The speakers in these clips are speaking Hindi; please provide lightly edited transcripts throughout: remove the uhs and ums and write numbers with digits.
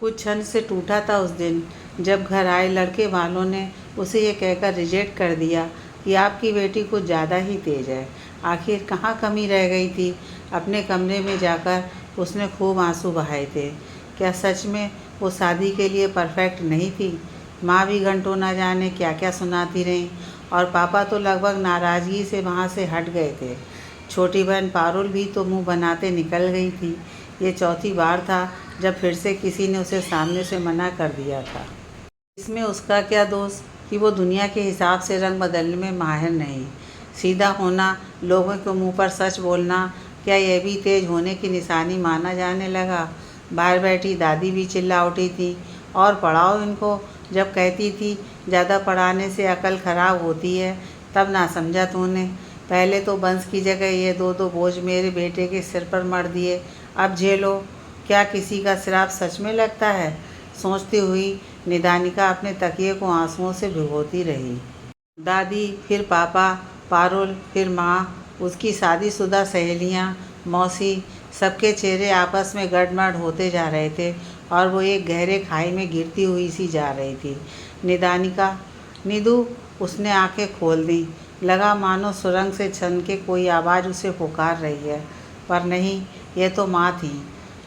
कुछ क्षण से टूटा था उस दिन, जब घर आए लड़के वालों ने उसे ये कहकर रिजेक्ट कर दिया कि आपकी बेटी कुछ ज़्यादा ही तेज़ है। आखिर कहाँ कमी रह गई थी? अपने कमरे में जाकर उसने खूब आंसू बहाए थे। क्या सच में वो शादी के लिए परफेक्ट नहीं थी? माँ भी घंटों न जाने क्या क्या सुनाती रहीं और पापा तो लगभग नाराज़गी से वहाँ से हट गए थे। छोटी बहन पारुल भी तो मुंह बनाते निकल गई थी। ये चौथी बार था जब फिर से किसी ने उसे सामने से मना कर दिया था। इसमें उसका क्या दोष कि वो दुनिया के हिसाब से रंग बदलने में माहिर नहीं। सीधा होना, लोगों के मुंह पर सच बोलना, क्या यह भी तेज होने की निशानी माना जाने लगा? बाहर बैठी दादी भी चिल्ला उठी थी, और पढ़ाओ इनको। जब कहती थी ज़्यादा पढ़ाने से अकल खराब होती है, तब ना समझा तूने। पहले तो बंस की जगह ये दो दो बोझ मेरे बेटे के सिर पर मढ़ दिए, अब झेलो। क्या किसी का श्राप सच में लगता है? सोचती हुई निदानिका अपने तकिए को आंसुओं से भिगोती रही। दादी, फिर पापा, पारुल, फिर माँ, उसकी शादीशुदा सहेलियाँ, मौसी, सबके चेहरे आपस में गड़बड़ होते जा रहे थे और वो एक गहरे खाई में गिरती हुई सी जा रही थी। निदानिका, निधु। उसने आंखें खोल दी। लगा मानो सुरंग से छन के कोई आवाज़ उसे पुकार रही है, पर नहीं, यह तो माँ थी।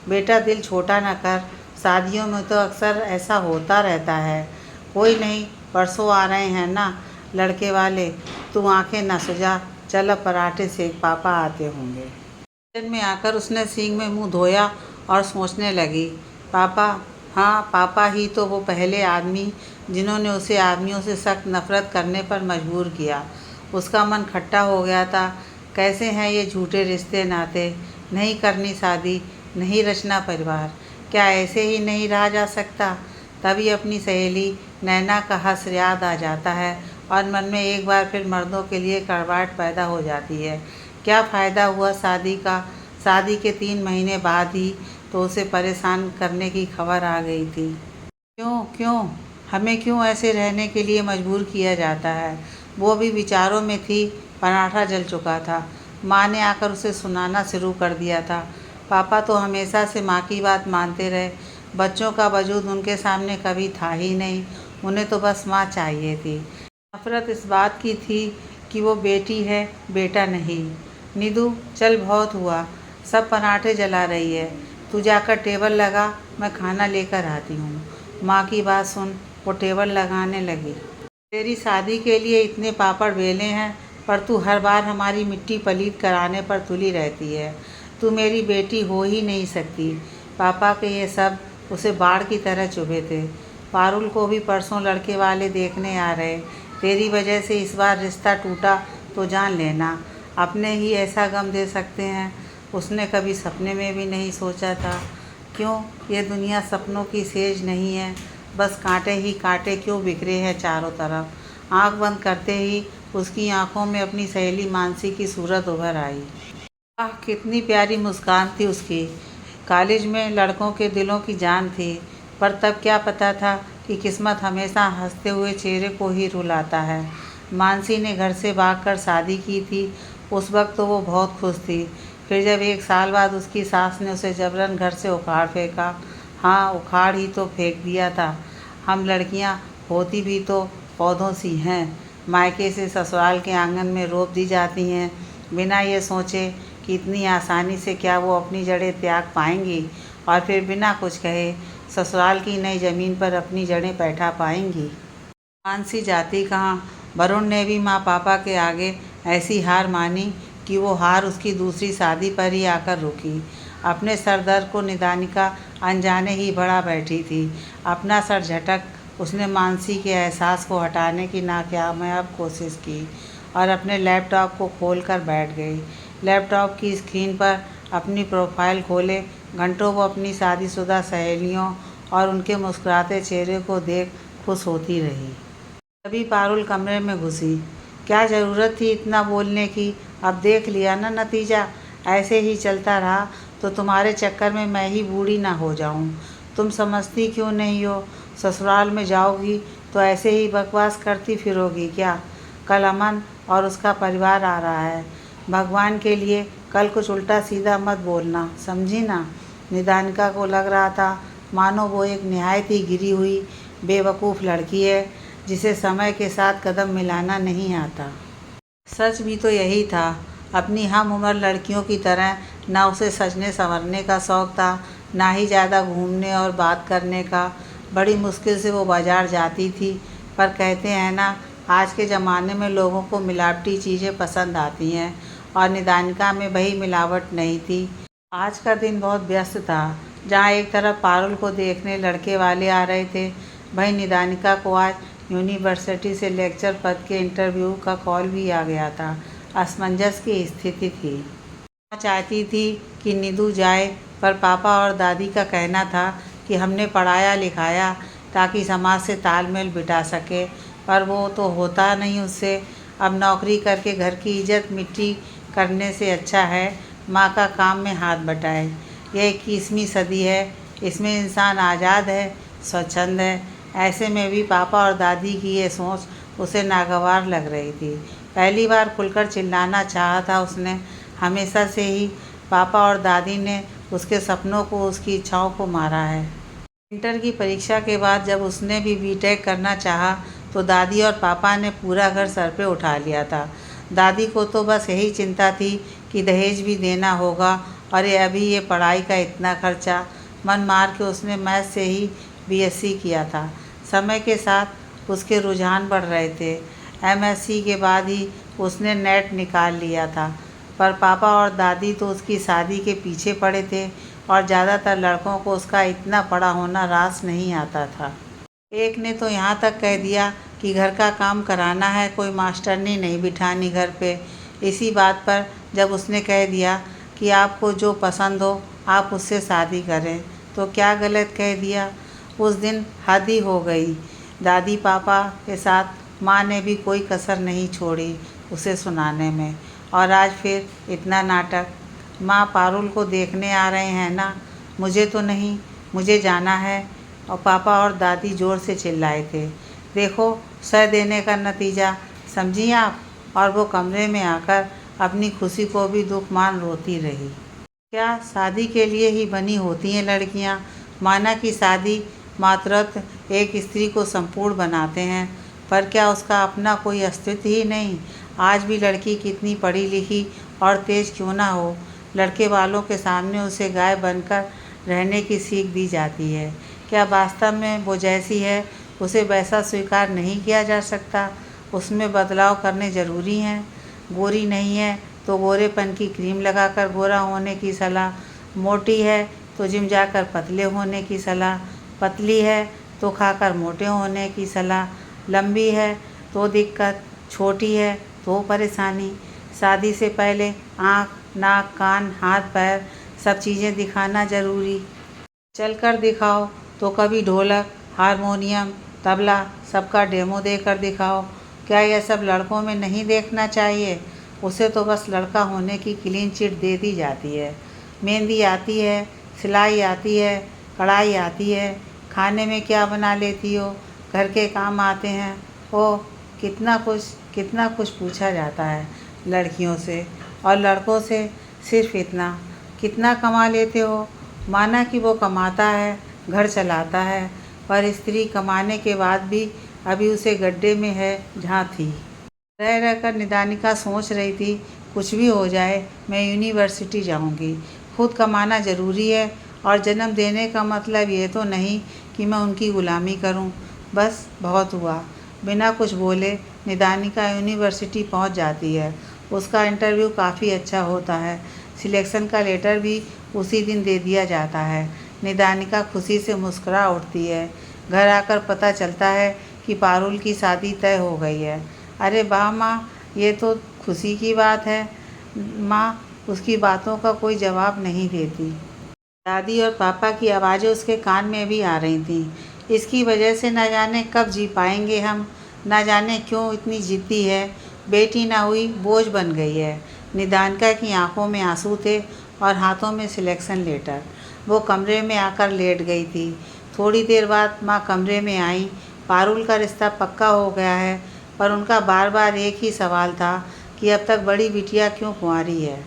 बेटा, दिल छोटा न कर, शादियों में तो अक्सर ऐसा होता रहता है। कोई नहीं, परसों आ रहे हैं ना लड़के वाले, तू आंखें न सुझा, चल अब पराठे सेक, पापा आते होंगे। किचन में आकर उसने सिंक में मुंह धोया और सोचने लगी, पापा, हाँ पापा ही तो वो पहले आदमी जिन्होंने उसे आदमियों से सख्त नफरत करने पर मजबूर किया। उसका मन खट्टा हो गया था। कैसे हैं ये झूठे रिश्ते नाते? नहीं करनी शादी, नहीं रचना परिवार, क्या ऐसे ही नहीं रहा जा सकता? तभी अपनी सहेली नैना का हंस याद आ जाता है और मन में एक बार फिर मर्दों के लिए कड़वाहट पैदा हो जाती है। क्या फ़ायदा हुआ शादी का? शादी के 3 महीने बाद ही तो उसे परेशान करने की खबर आ गई थी। क्यों क्यों हमें क्यों ऐसे रहने के लिए मजबूर किया जाता है? वो भी विचारों में थी, पराठा जल चुका था। माँ ने आकर उसे सुनाना शुरू कर दिया था। पापा तो हमेशा से माँ की बात मानते रहे। बच्चों का वजूद उनके सामने कभी था ही नहीं। उन्हें तो बस माँ चाहिए थी। नफरत इस बात की थी कि वो बेटी है, बेटा नहीं। निधु, चल बहुत हुआ, सब पराठे जला रही है, तू जाकर टेबल लगा, मैं खाना लेकर आती हूँ। माँ की बात सुन वो टेबल लगाने लगी। तेरी शादी के लिए इतने पापड़ बेले हैं, पर तू हर बार हमारी मिट्टी पलीत कराने पर तुली रहती है। तू मेरी बेटी हो ही नहीं सकती। पापा के ये सब उसे बाढ़ की तरह चुभे थे। पारुल को भी परसों लड़के वाले देखने आ रहे। तेरी वजह से इस बार रिश्ता टूटा तो जान लेना, अपने ही ऐसा गम दे सकते हैं, उसने कभी सपने में भी नहीं सोचा था। क्यों ये दुनिया सपनों की सेज नहीं है? बस कांटे ही कांटे क्यों बिखरे हैं चारों तरफ? आंख बंद करते ही उसकी आंखों में अपनी सहेली मानसी की सूरत उभर आई। आह, कितनी प्यारी मुस्कान थी उसकी। कॉलेज में लड़कों के दिलों की जान थी, पर तब क्या पता था कि किस्मत हमेशा हंसते हुए चेहरे को ही रुलाता है। मानसी ने घर से भागकर शादी की थी। उस वक्त तो वो बहुत खुश थी। फिर जब 1 साल बाद उसकी सास ने उसे जबरन घर से उखाड़ फेंका, हाँ उखाड़ ही तो फेंक दिया था। हम लड़कियां होती भी तो पौधों सी हैं, मायके से ससुराल के आंगन में रोप दी जाती हैं, बिना ये सोचे कि इतनी आसानी से क्या वो अपनी जड़ें त्याग पाएंगी और फिर बिना कुछ कहे ससुराल की नई ज़मीन पर अपनी जड़ें बैठा पाएंगी। मानसी जाती कहाँ? वरुण ने भी माँ पापा के आगे ऐसी हार मानी कि वो हार उसकी दूसरी शादी पर ही आकर रुकी। अपने सरदर्द को निदानिका अनजाने ही बढ़ा बैठी थी। अपना सर झटक उसने मानसी के एहसास को हटाने की नाकामयाब कोशिश की और अपने लैपटॉप को खोलकर बैठ गई। लैपटॉप की स्क्रीन पर अपनी प्रोफाइल खोले घंटों वो अपनी शादीशुदा सहेलियों और उनके मुस्कुराते चेहरे को देख खुश होती रही। तभी पारुल कमरे में घुसी। क्या ज़रूरत थी इतना बोलने की? अब देख लिया ना नतीजा। ऐसे ही चलता रहा तो तुम्हारे चक्कर में मैं ही बूढ़ी ना हो जाऊं। तुम समझती क्यों नहीं हो? ससुराल में जाओगी तो ऐसे ही बकवास करती फिरोगी क्या? कल अमन और उसका परिवार आ रहा है। भगवान के लिए कल कुछ उल्टा सीधा मत बोलना, समझी ना? निदानिका को लग रहा था मानो वो एक निहायत ही गिरी हुई बेवकूफ़ लड़की है जिसे समय के साथ कदम मिलाना नहीं आता। सच भी तो यही था। अपनी हम उम्र लड़कियों की तरह ना उसे सजने संवरने का शौक़ था, ना ही ज़्यादा घूमने और बात करने का। बड़ी मुश्किल से वो बाज़ार जाती थी, पर कहते हैं ना, आज के ज़माने में लोगों को मिलावटी चीज़ें पसंद आती हैं, और निदानिका में वही मिलावट नहीं थी। आज का दिन बहुत व्यस्त था। जहाँ एक तरफ पारुल को देखने लड़के वाले आ रहे थे, वहीं निदानिका को आज यूनिवर्सिटी से लेक्चर पद के इंटरव्यू का कॉल भी आ गया था। असमंजस की स्थिति थी। माँ चाहती थी कि निधु जाए, पर पापा और दादी का कहना था कि हमने पढ़ाया लिखाया ताकि समाज से तालमेल बिठा सके, पर वो तो होता नहीं उससे। अब नौकरी करके घर की इज्जत मिट्टी करने से अच्छा है माँ का काम में हाथ बटाए। यह 21वीं सदी है, इसमें इंसान आज़ाद है, स्वच्छंद है। ऐसे में भी पापा और दादी की ये सोच उसे नागवार लग रही थी। पहली बार खुलकर चिल्लाना चाहा था उसने। हमेशा से ही पापा और दादी ने उसके सपनों को, उसकी इच्छाओं को मारा है। इंटर की परीक्षा के बाद जब उसने भी बीटेक करना चाहा, तो दादी और पापा ने पूरा घर सर पे उठा लिया था। दादी को तो बस यही चिंता थी कि दहेज भी देना होगा, और अभी ये पढ़ाई का इतना खर्चा। मन मार के उसने मैथ से ही बीएससी किया था। समय के साथ उसके रुझान बढ़ रहे थे। एमएससी के बाद ही उसने नेट निकाल लिया था, पर पापा और दादी तो उसकी शादी के पीछे पड़े थे, और ज़्यादातर लड़कों को उसका इतना पढ़ा होना रास नहीं आता था। एक ने तो यहाँ तक कह दिया कि घर का काम कराना है, कोई मास्टरनी नहीं बिठानी घर पे। इसी बात पर जब उसने कह दिया कि आपको जो पसंद हो आप उससे शादी करें, तो क्या गलत कह दिया। उस दिन हद ही हो गई। दादी पापा के साथ माँ ने भी कोई कसर नहीं छोड़ी उसे सुनाने में। और आज फिर इतना नाटक। माँ, पारुल को देखने आ रहे हैं ना? मुझे तो नहीं, मुझे जाना है। और पापा और दादी ज़ोर से चिल्लाए थे। देखो, सह देने का नतीजा, समझी आप? और वो कमरे में आकर अपनी खुशी को भी दुख मान रोती रही। क्या शादी के लिए ही बनी होती हैं लड़कियां? माना कि शादी मातृत्व एक स्त्री को संपूर्ण बनाते हैं, पर क्या उसका अपना कोई अस्तित्व ही नहीं? आज भी लड़की कितनी पढ़ी लिखी और तेज क्यों ना हो, लड़के वालों के सामने उसे गाय बनकर रहने की सीख दी जाती है। क्या वास्तव में वो जैसी है उसे वैसा स्वीकार नहीं किया जा सकता? उसमें बदलाव करने ज़रूरी हैं। गोरी नहीं है तो गोरेपन की क्रीम लगाकर गोरा होने की सलाह, मोटी है तो जिम जाकर पतले होने की सलाह, पतली है तो खाकर मोटे होने की सलाह, लंबी है तो दिक्कत, छोटी है तो परेशानी। शादी से पहले आँख, नाक, कान, हाथ, पैर सब चीज़ें दिखाना ज़रूरी। चलकर दिखाओ तो कभी ढोलक, हारमोनियम, तबला सबका डेमो देकर दिखाओ। क्या यह सब लड़कों में नहीं देखना चाहिए? उसे तो बस लड़का होने की क्लीन चिट दे दी जाती है। मेहंदी आती है, सिलाई आती है, कढ़ाई आती है, खाने में क्या बना लेती हो, घर के काम आते हैं। ओह, कितना कुछ पूछा जाता है लड़कियों से, और लड़कों से सिर्फ इतना, कितना कमा लेते हो। माना कि वो कमाता है, घर चलाता है, पर स्त्री कमाने के बाद भी अभी उसे गड्ढे में है जहाँ थी। रह रहकर निदानिका सोच रही थी, कुछ भी हो जाए मैं यूनिवर्सिटी जाऊंगी। खुद कमाना ज़रूरी है, और जन्म देने का मतलब ये तो नहीं कि मैं उनकी ग़ुलामी करूं। बस बहुत हुआ। बिना कुछ बोले निदानिका यूनिवर्सिटी पहुंच जाती है। उसका इंटरव्यू काफ़ी अच्छा होता है। सिलेक्शन का लेटर भी उसी दिन दे दिया जाता है। निदानिका खुशी से मुस्कुरा उठती है। घर आकर पता चलता है कि पारुल की शादी तय हो गई है। अरे वाह माँ, ये तो खुशी की बात है। माँ उसकी बातों का कोई जवाब नहीं देती। दादी और पापा की आवाज़ें उसके कान में भी आ रही थीं। इसकी वजह से न जाने कब जी पाएंगे हम, न जाने क्यों इतनी जिद्दी है। बेटी ना हुई, बोझ बन गई है। निदानिका की आंखों में आंसू थे और हाथों में सिलेक्शन लेटर। वो कमरे में आकर लेट गई थी। थोड़ी देर बाद माँ कमरे में आई। पारुल का रिश्ता पक्का हो गया है, पर उनका बार बार एक ही सवाल था कि अब तक बड़ी बिटिया क्यों कुंवारी है।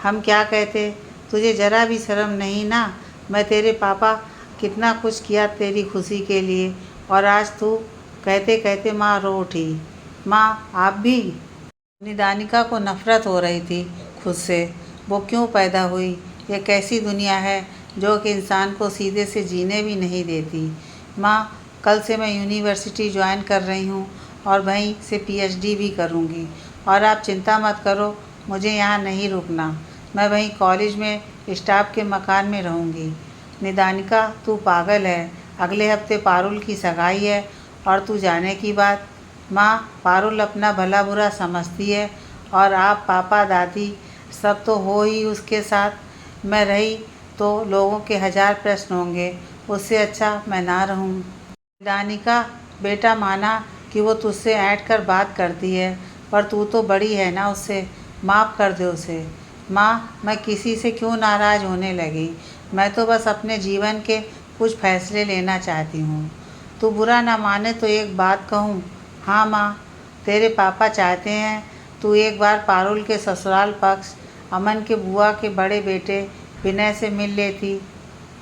हम क्या कहते, तुझे ज़रा भी शर्म नहीं ना? मैं तेरे पापा कितना कुछ किया तेरी खुशी के लिए, और आज तू कहते कहते माँ रो उठी। माँ आप भी? निदानिका को नफरत हो रही थी खुद से। वो क्यों पैदा हुई? ये कैसी दुनिया है जो कि इंसान को सीधे से जीने भी नहीं देती। माँ कल से मैं यूनिवर्सिटी ज्वाइन कर रही हूँ और वहीं से पीएचडी भी करूँगी। और आप चिंता मत करो, मुझे यहाँ नहीं रुकना। मैं वहीं कॉलेज में स्टाफ के मकान में रहूँगी। निदानिका तू पागल है, अगले हफ्ते पारुल की सगाई है और तू जाने की बात। माँ पारुल अपना भला बुरा समझती है और आप पापा दादी सब तो हो ही उसके साथ। मैं रही तो लोगों के 1000 प्रश्न होंगे, उससे अच्छा मैं ना रहूँ। दानिका बेटा माना कि वो तुझसे ऐंठ कर बात करती है, पर तू तो बड़ी है ना उससे, माफ़ कर दे उसे। माँ मैं किसी से क्यों नाराज़ होने लगी, मैं तो बस अपने जीवन के कुछ फैसले लेना चाहती हूँ। तू बुरा ना माने तो एक बात कहूँ? हाँ माँ, तेरे पापा चाहते हैं तू एक बार पारुल के ससुराल पक्ष अमन के बुआ के बड़े बेटे विनय से मिल लेती।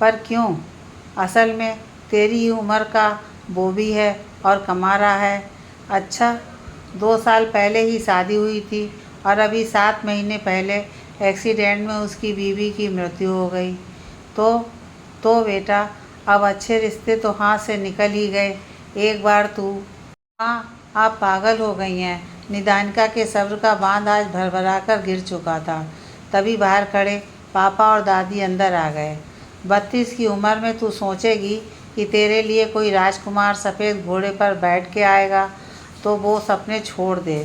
पर क्यों? असल में तेरी ही उम्र का वो भी है और कमा रहा है। अच्छा, 2 साल पहले ही शादी हुई थी और अभी 7 महीने पहले एक्सीडेंट में उसकी बीवी की मृत्यु हो गई। तो बेटा अब अच्छे रिश्ते तो हाथ से निकल ही गए। एक बार तू। हाँ आप पागल हो गई हैं। निदानिका के सब्र का बांध आज भरभरा कर गिर चुका था। तभी बाहर खड़े पापा और दादी अंदर आ गए। 32 की उम्र में तू सोचेगी कि तेरे लिए कोई राजकुमार सफ़ेद घोड़े पर बैठ के आएगा, तो वो सपने छोड़ दे,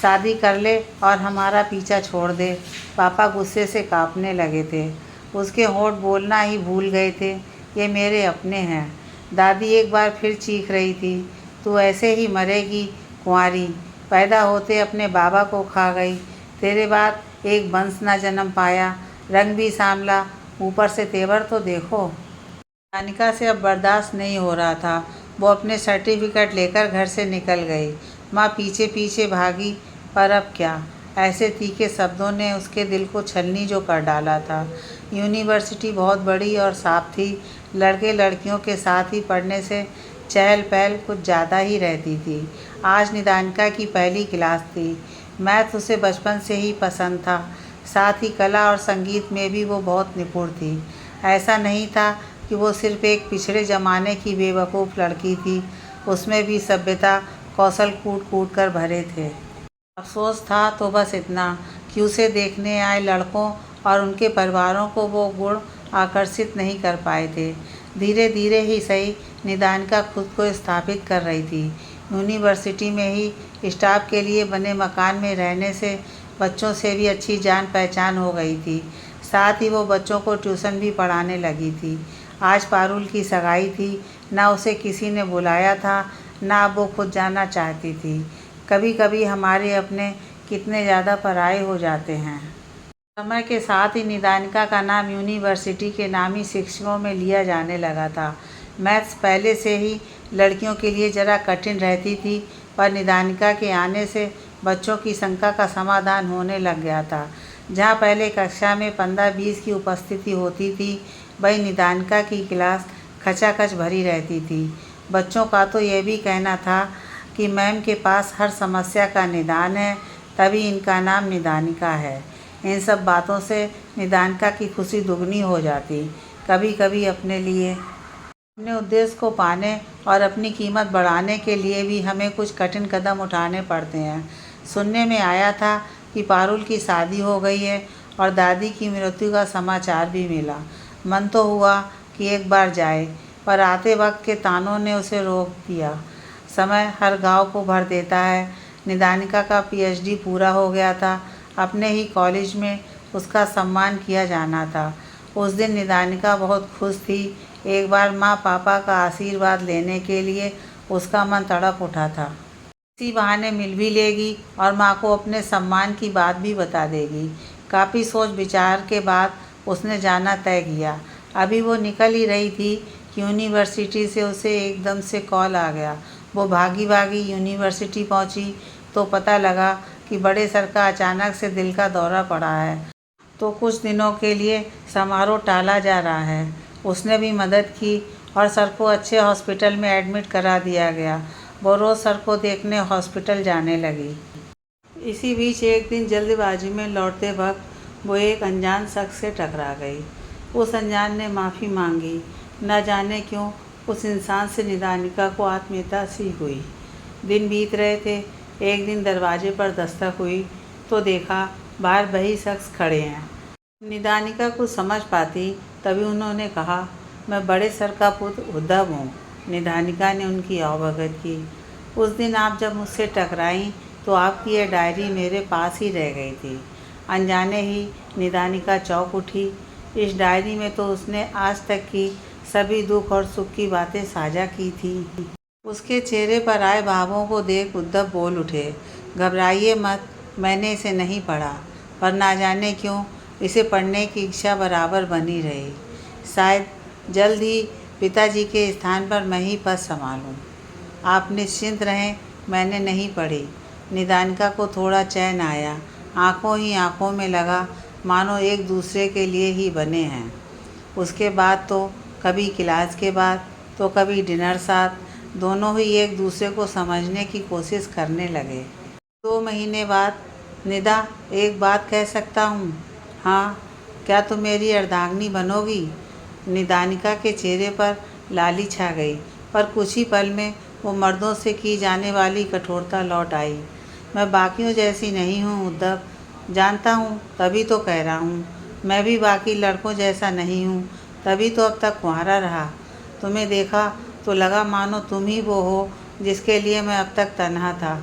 शादी कर ले और हमारा पीछा छोड़ दे। पापा गुस्से से कांपने लगे थे, उसके होंठ बोलना ही भूल गए थे। ये मेरे अपने हैं। दादी एक बार फिर चीख रही थी, तू ऐसे ही मरेगी कुंवारी, पैदा होते अपने बाबा को खा गई, तेरे बाद एक वंश ना जन्म पाया, रंग भी सांवला, ऊपर से तेवर तो देखो। अनिका से अब बर्दाश्त नहीं हो रहा था। वो अपने सर्टिफिकेट लेकर घर से निकल गई। माँ पीछे पीछे भागी, पर अब क्या? ऐसे तीखे शब्दों ने उसके दिल को छलनी जो कर डाला था। यूनिवर्सिटी बहुत बड़ी और साफ थी। लड़के लड़कियों के साथ ही पढ़ने से चहल पहल कुछ ज़्यादा ही रहती थी। आज निदानिका की पहली क्लास थी। मैथ उसे बचपन से ही पसंद था। साथ ही कला और संगीत में भी वो बहुत निपुण थी। ऐसा नहीं था कि वो सिर्फ एक पिछड़े ज़माने की बेवकूफ़ लड़की थी, उसमें भी सभ्यता कौशल कूट कूट कर भरे थे। अफसोस था तो बस इतना कि उसे देखने आए लड़कों और उनके परिवारों को वो गुण आकर्षित नहीं कर पाए थे। धीरे धीरे ही सही, निदानिका खुद को स्थापित कर रही थी। यूनिवर्सिटी में ही स्टाफ के लिए बने मकान में रहने से बच्चों से भी अच्छी जान पहचान हो गई थी। साथ ही वो बच्चों को ट्यूशन भी पढ़ाने लगी थी। आज पारुल की सगाई थी, ना उसे किसी ने बुलाया था, ना वो खुद जाना चाहती थी। कभी कभी हमारे अपने कितने ज़्यादा पराये हो जाते हैं। समय के साथ ही निदानिका का नाम यूनिवर्सिटी के नामी शिक्षकों में लिया जाने लगा था। मैथ्स पहले से ही लड़कियों के लिए ज़रा कठिन रहती थी, पर निदानिका के आने से बच्चों की शंका का समाधान होने लग गया था। जहाँ पहले कक्षा में 15-20 की उपस्थिति होती थी, वहीं निदानिका की क्लास खचाखच भरी रहती थी। बच्चों का तो यह भी कहना था कि मैम के पास हर समस्या का निदान है, तभी इनका नाम निदानिका है। इन सब बातों से निदानिका की खुशी दुगनी हो जाती। कभी कभी अपने लिए, अपने उद्देश्य को पाने और अपनी कीमत बढ़ाने के लिए भी हमें कुछ कठिन कदम उठाने पड़ते हैं। सुनने में आया था कि पारुल की शादी हो गई है और दादी की मृत्यु का समाचार भी मिला। मन तो हुआ कि एक बार जाए, पर आते वक्त के तानों ने उसे रोक दिया। समय हर घाव को भर देता है। निदानिका का पीएचडी पूरा हो गया था। अपने ही कॉलेज में उसका सम्मान किया जाना था। उस दिन निदानिका बहुत खुश थी। एक बार माँ पापा का आशीर्वाद लेने के लिए उसका मन तड़प उठा था। इसी बहाने मिल भी लेगी और माँ को अपने सम्मान की बात भी बता देगी। काफ़ी सोच विचार के बाद उसने जाना तय किया। अभी वो निकल ही रही थी कि यूनिवर्सिटी से उसे एकदम से कॉल आ गया। वो भागी भागी यूनिवर्सिटी पहुंची तो पता लगा कि बड़े सर का अचानक से दिल का दौरा पड़ा है, तो कुछ दिनों के लिए समारोह टाला जा रहा है। उसने भी मदद की और सर को अच्छे हॉस्पिटल में एडमिट करा दिया गया। वो रोज़ सर को देखने हॉस्पिटल जाने लगी। इसी बीच एक दिन जल्दबाजी में लौटते वक्त वो एक अनजान शख्स से टकरा गई। उस अनजान ने माफ़ी मांगी। न जाने क्यों उस इंसान से निदानिका को आत्मीयता सी हुई। दिन बीत रहे थे। एक दिन दरवाजे पर दस्तक हुई तो देखा बाहर वही शख्स खड़े हैं। निदानिका कुछ समझ पाती तभी उन्होंने कहा, मैं बड़े सर का पुत्र उद्धव हूँ। निदानिका ने उनकी अवगत की। उस दिन आप जब मुझसे टकराईं तो आपकी यह डायरी मेरे पास ही रह गई थी। अनजाने ही निदानिका चौंक उठी। इस डायरी में तो उसने आज तक की सभी दुख और सुख की बातें साझा की थी। उसके चेहरे पर आए भावों को देख उद्धव बोल उठे, घबराइए मत, मैंने इसे नहीं पढ़ा, पर ना जाने क्यों इसे पढ़ने की इच्छा बराबर बनी रही। शायद जल्द ही पिताजी के स्थान पर मैं ही पद संभालूं। आप निश्चिंत रहें, मैंने नहीं पढ़ी। निदानिका को थोड़ा चैन आया। आंखों ही आंखों में लगा मानो एक दूसरे के लिए ही बने हैं। उसके बाद तो कभी क्लास के बाद तो कभी डिनर साथ, दोनों ही एक दूसरे को समझने की कोशिश करने लगे। 2 महीने बाद, निदा एक बात कह सकता हूँ? हाँ, क्या तुम मेरी अर्धांगिनी बनोगी? निदानिका के चेहरे पर लाली छा गई, पर कुछ ही पल में वो मर्दों से की जाने वाली कठोरता लौट आई। मैं बाकियों जैसी नहीं हूँ उद्धव, जानता हूँ, तभी तो कह रहा हूँ। मैं भी बाकी लड़कों जैसा नहीं हूँ, तभी तो अब तक कुंवारा रहा। तुम्हें देखा तो लगा मानो तुम ही वो हो जिसके लिए मैं अब तक तन्हा था।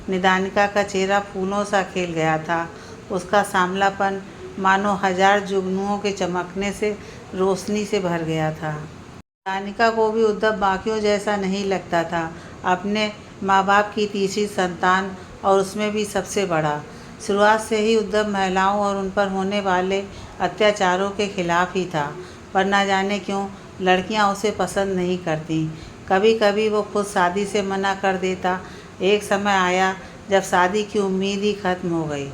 निदानिका का चेहरा फूलों सा खिल गया था। उसका सांवलापन मानो 1000 जुगनुओं के चमकने से रोशनी से भर गया था। निदानिका को भी उद्धव बाकियों जैसा नहीं लगता था। अपने माँ बाप की तीसरी संतान और उसमें भी सबसे बड़ा। शुरुआत से ही उद्धव महिलाओं और उन पर होने वाले अत्याचारों के खिलाफ ही था, पर ना जाने क्यों लड़कियां उसे पसंद नहीं करती। कभी कभी वो खुद शादी से मना कर देता। एक समय आया जब शादी की उम्मीद ही खत्म हो गई।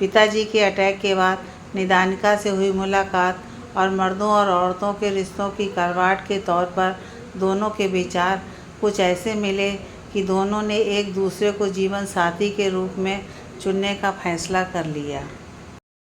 पिताजी के अटैक के बाद निदानिका से हुई मुलाकात और मर्दों और औरतों के रिश्तों की करवाट के तौर पर दोनों के विचार कुछ ऐसे मिले कि दोनों ने एक दूसरे को जीवन साथी के रूप में चुनने का फैसला कर लिया।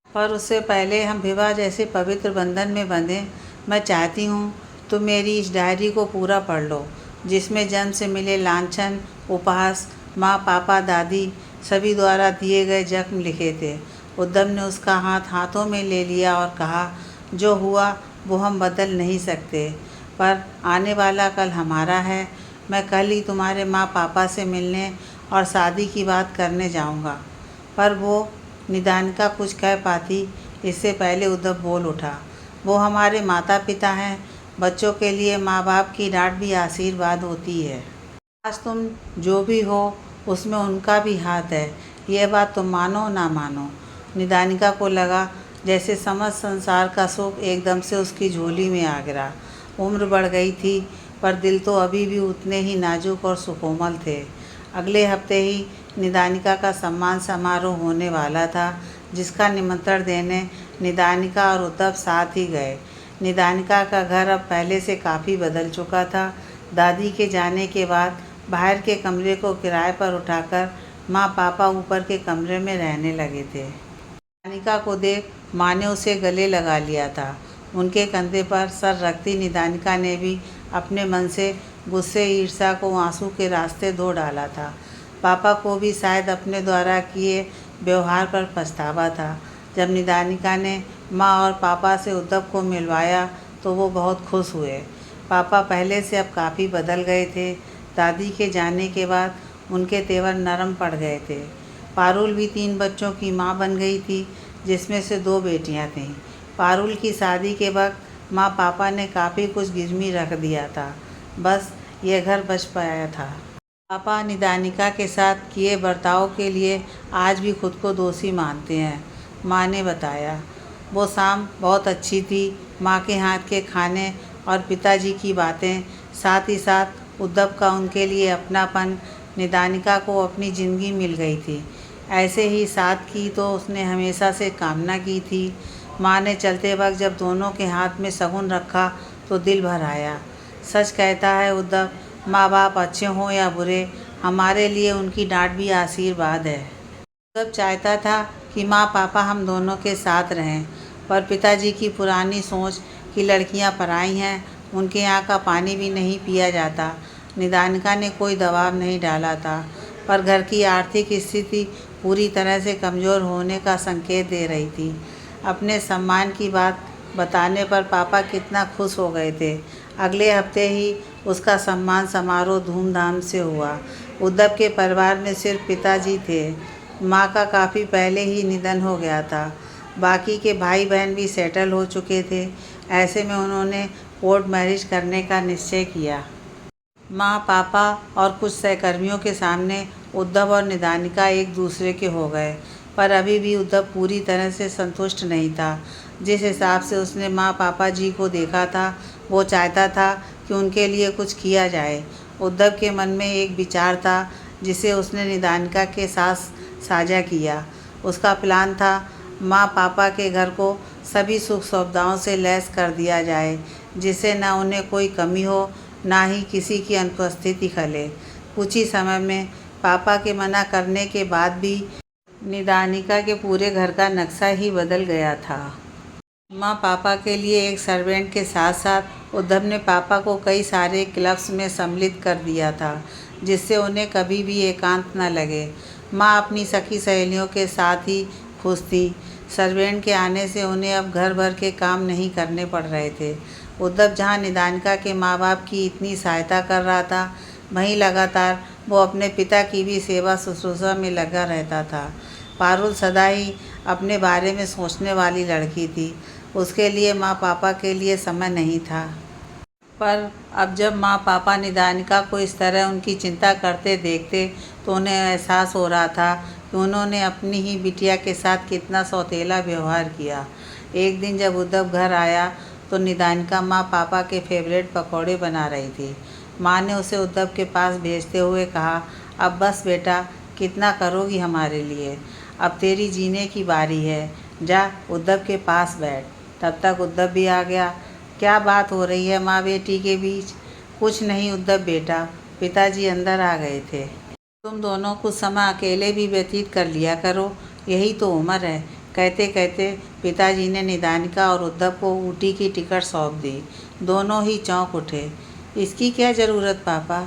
पर उससे पहले हम विवाह जैसे पवित्र बंधन में बंधें, मैं चाहती हूँ तुम मेरी इस डायरी को पूरा पढ़ लो, जिसमें जन्म से मिले लांछन, उपहास, माँ, पापा, दादी सभी द्वारा दिए गए जख्म लिखे थे। उद्धव ने उसका हाथ हाथों में ले लिया और कहा, जो हुआ वो हम बदल नहीं सकते, पर आने वाला कल हमारा है। मैं कल ही तुम्हारे माँ पापा से मिलने और शादी की बात करने जाऊँगा। पर वो निदानिका कुछ कह पाती इससे पहले उद्धव बोल उठा, वो हमारे माता पिता हैं। बच्चों के लिए माँ बाप की डांट भी आशीर्वाद होती है। आज तुम जो भी हो उसमें उनका भी हाथ है, यह बात तुम मानो ना मानो। निदानिका को लगा जैसे समस्त संसार का सुख एकदम से उसकी झोली में आ गिरा। उम्र बढ़ गई थी पर दिल तो अभी भी उतने ही नाजुक और सुकोमल थे। अगले हफ्ते ही निदानिका का सम्मान समारोह होने वाला था, जिसका निमंत्रण देने निदानिका और उद्धव साथ ही गए। निदानिका का घर अब पहले से काफ़ी बदल चुका था। दादी के जाने के बाद बाहर के कमरे को किराए पर उठाकर माँ पापा ऊपर के कमरे में रहने लगे थे। निदानिका को देख माँ ने उसे गले लगा लिया था। उनके कंधे पर सर रखती निदानिका ने भी अपने मन से गुस्से ईर्ष्या को आंसू के रास्ते धो डाला था। पापा को भी शायद अपने द्वारा किए व्यवहार पर पछतावा था। जब निदानिका ने माँ और पापा से उद्धव को मिलवाया तो वो बहुत खुश हुए। पापा पहले से अब काफ़ी बदल गए थे। दादी के जाने के बाद उनके तेवर नरम पड़ गए थे। पारुल भी 3 बच्चों की माँ बन गई थी, जिसमें से 2 बेटियाँ थीं। पारुल की शादी के वक्त माँ पापा ने काफ़ी कुछ गिरवी रख दिया था, बस ये घर बच पाया था। पापा निदानिका के साथ किए बर्ताव के लिए आज भी खुद को दोषी मानते हैं। माँ ने बताया, वो शाम बहुत अच्छी थी। माँ के हाथ के खाने और पिताजी की बातें, साथ ही साथ उद्धव का उनके लिए अपनापन। निदानिका को अपनी ज़िंदगी मिल गई थी। ऐसे ही साथ की तो उसने हमेशा से कामना की थी। माँ ने चलते वक्त जब दोनों के हाथ में शगुन रखा तो दिल भर आया। सच कहता है उद्धव, माँ बाप अच्छे हों या बुरे, हमारे लिए उनकी डांट भी आशीर्वाद है। उद्धव चाहता था कि माँ पापा हम दोनों के साथ रहें, पर पिताजी की पुरानी सोच कि लड़कियाँ पराई हैं, उनके यहाँ का पानी भी नहीं पिया जाता। निदानिका ने कोई दबाव नहीं डाला था, पर घर की आर्थिक स्थिति पूरी तरह से कमज़ोर होने का संकेत दे रही थी। अपने सम्मान की बात बताने पर पापा कितना खुश हो गए थे। अगले हफ्ते ही उसका सम्मान समारोह धूमधाम से हुआ। उद्धव के परिवार में सिर्फ पिताजी थे। माँ का काफ़ी पहले ही निधन हो गया था। बाकी के भाई बहन भी सेटल हो चुके थे। ऐसे में उन्होंने कोर्ट मैरिज करने का निश्चय किया। माँ, पापा और कुछ सहकर्मियों के सामने उद्धव और निदानिका एक दूसरे के हो गए, पर अभी भी उद्धव पूरी तरह से संतुष्ट नहीं था। जिस हिसाब से उसने माँ पापा जी को देखा था, वो चाहता था कि उनके लिए कुछ किया जाए। उद्धव के मन में एक विचार था जिसे उसने निदानिका के साथ साझा किया। उसका प्लान था माँ पापा के घर को सभी सुख सुविधाओं से लैस कर दिया जाए, जिससे न उन्हें कोई कमी हो, ना ही किसी की अनुपस्थिति खले। कुछ ही समय में पापा के मना करने के बाद भी निदानिका के पूरे घर का नक्शा ही बदल गया था। माँ पापा के लिए एक सर्वेंट के साथ साथ उद्धव ने पापा को कई सारे क्लब्स में सम्मिलित कर दिया था, जिससे उन्हें कभी भी एकांत न लगे। माँ अपनी सखी सहेलियों के साथ ही खुश थी। सर्वेंट के आने से उन्हें अब घर भर के काम नहीं करने पड़ रहे थे। उद्धव जहाँ निदानिका के माँ बाप की इतनी सहायता कर रहा था, वहीं लगातार वो अपने पिता की भी सेवा शुश्रूषा में लगा रहता था। पारुल सदा ही अपने बारे में सोचने वाली लड़की थी। उसके लिए माँ पापा के लिए समय नहीं था। पर अब जब माँ पापा निदानिका को इस तरह उनकी चिंता करते देखते, तो उन्हें एहसास हो रहा था कि उन्होंने अपनी ही बिटिया के साथ कितना सौतेला व्यवहार किया। एक दिन जब उद्धव घर आया तो निदानिका माँ पापा के फेवरेट पकौड़े बना रही थी। माँ ने उसे उद्धव के पास भेजते हुए कहा, अब बस बेटा, कितना करोगी हमारे लिए, अब तेरी जीने की बारी है, जा उद्धव के पास बैठ। तब तक उद्धव भी आ गया। क्या बात हो रही है माँ बेटी के बीच? कुछ नहीं उद्धव बेटा, पिताजी अंदर आ गए थे। तुम दोनों कुछ समय अकेले भी व्यतीत कर लिया करो, यही तो उम्र है। कहते कहते पिताजी ने निदानिका और उद्धव को ऊटी की टिकट सौंप दी। दोनों ही चौंक उठे। इसकी क्या ज़रूरत पापा?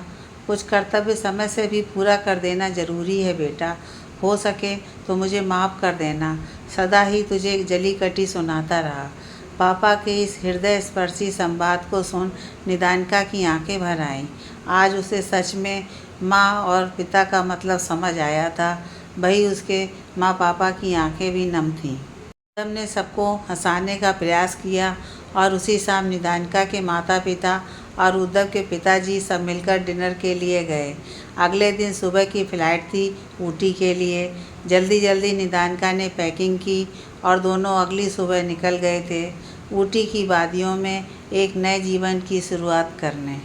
कुछ कर्तव्य समय से भी पूरा कर देना ज़रूरी है बेटा। हो सके तो मुझे माफ़ कर देना। सदा ही तुझे जली कटी सुनाता रहा। पापा के इस हृदय स्पर्शी संवाद को सुन निदानिका की आंखें भर आईं। आज उसे सच में माँ और पिता का मतलब समझ आया था। वही उसके माँ पापा की आंखें भी नम थीं। उद्धव ने सबको हंसाने का प्रयास किया और उसी शाम निदानिका के माता पिता और उद्धव के पिताजी सब मिलकर डिनर के लिए गए। अगले दिन सुबह की फ़्लाइट थी ऊटी के लिए। जल्दी जल्दी निदानिका ने पैकिंग की और दोनों अगली सुबह निकल गए थे ऊटी की वादियों में एक नए जीवन की शुरुआत करने।